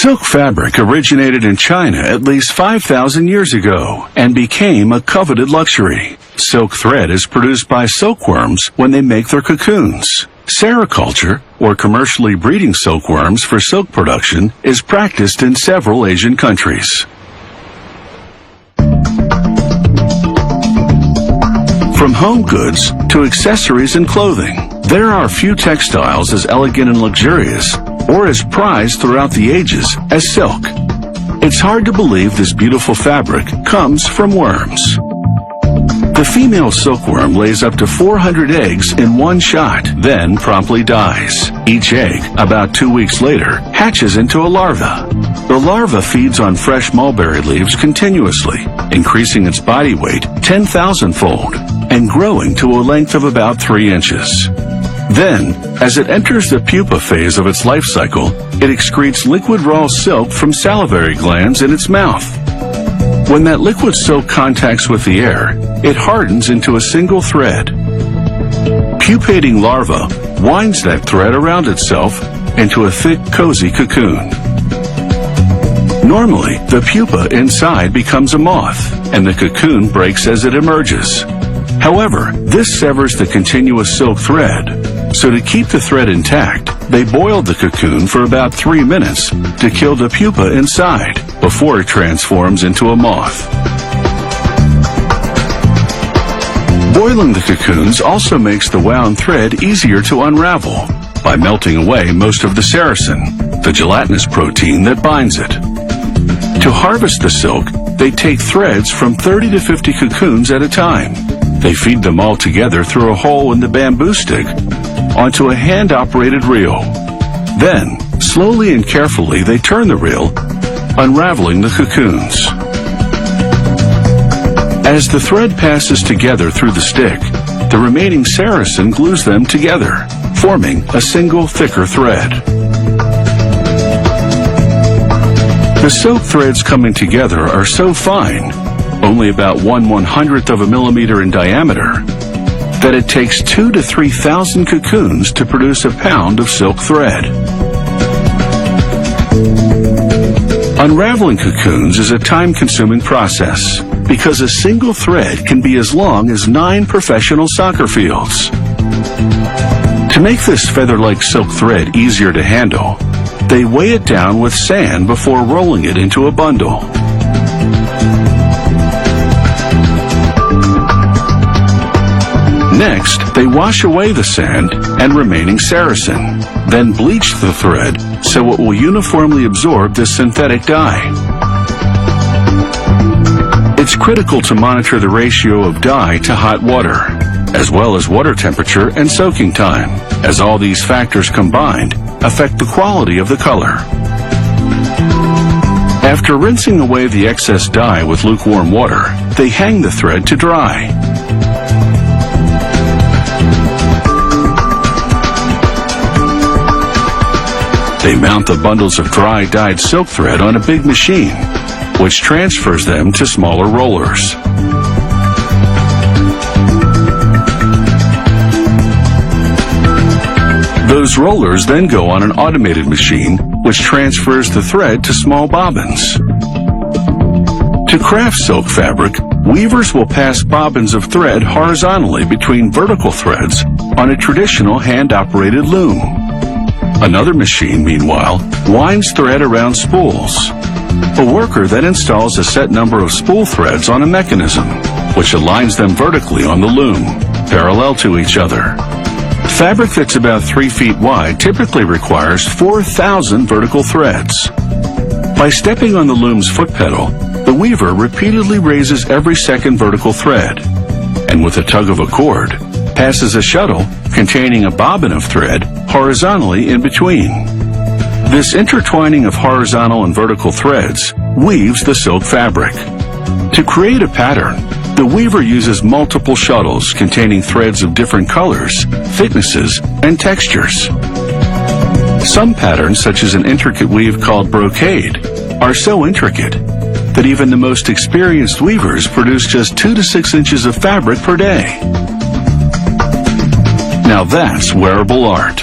Silk fabric originated in China at least 5,000 years ago and became a coveted luxury. Silk thread is produced by silkworms when they make their cocoons. Sericulture, or commercially breeding silkworms for silk production, is practiced in several Asian countries. From home goods to accessories and clothing, there are few textiles as elegant and luxurious or as prized throughout the ages as silk. It's hard to believe this beautiful fabric comes from worms. The female silkworm lays up to 400 eggs in one shot, then promptly dies. Each egg, about 2 weeks later, hatches into a larva. The larva feeds on fresh mulberry leaves continuously, increasing its body weight 10,000-fold and growing to a length of about 3 inches. Then, as it enters the pupa phase of its life cycle, it excretes liquid raw silk from salivary glands in its mouth. When that liquid silk contacts with the air, it hardens into a single thread. Pupating larva winds that thread around itself into a thick, cozy cocoon. Normally, the pupa inside becomes a moth, and the cocoon breaks as it emerges. However, this severs the continuous silk thread. So to keep the thread intact, they boiled the cocoon for about 3 minutes to kill the pupa inside before it transforms into a moth. Boiling the cocoons also makes the wound thread easier to unravel by melting away most of the sericin, the gelatinous protein that binds it. To harvest the silk, they take threads from 30 to 50 cocoons at a time. They feed them all together through a hole in the bamboo stick onto a hand-operated reel. Then, slowly and carefully, they turn the reel, unraveling the cocoons. As the thread passes together through the stick, the remaining sericin glues them together, forming a single thicker thread. The silk threads coming together are so fine, only about 1/100th of a millimeter in diameter, that it takes 2,000 to 3,000 cocoons to produce a pound of silk thread. Unraveling cocoons is a time-consuming process because a single thread can be as long as 9 professional soccer fields. To make this feather-like silk thread easier to handle, they weigh it down with sand before rolling it into a bundle. Next, they wash away the sand and remaining sericin, then bleach the thread so it will uniformly absorb this synthetic dye. It's critical to monitor the ratio of dye to hot water, as well as water temperature and soaking time, as all these factors combined affect the quality of the color. After rinsing away the excess dye with lukewarm water, they hang the thread to dry. They mount the bundles of dry dyed silk thread on a big machine, which transfers them to smaller rollers. Those rollers then go on an automated machine, which transfers the thread to small bobbins. To craft silk fabric, weavers will pass bobbins of thread horizontally between vertical threads on a traditional hand-operated loom. Another machine, meanwhile, winds thread around spools. A worker then installs a set number of spool threads on a mechanism, which aligns them vertically on the loom, parallel to each other. Fabric that's about 3 feet wide typically requires 4,000 vertical threads. By stepping on the loom's foot pedal, the weaver repeatedly raises every second vertical thread, and with a tug of a cord, passes a shuttle containing a bobbin of thread horizontally in between. This intertwining of horizontal and vertical threads weaves the silk fabric. To create a pattern, the weaver uses multiple shuttles containing threads of different colors, thicknesses, and textures. Some patterns, such as an intricate weave called brocade, are so intricate that even the most experienced weavers produce just 2 to 6 inches of fabric per day. Now that's wearable art.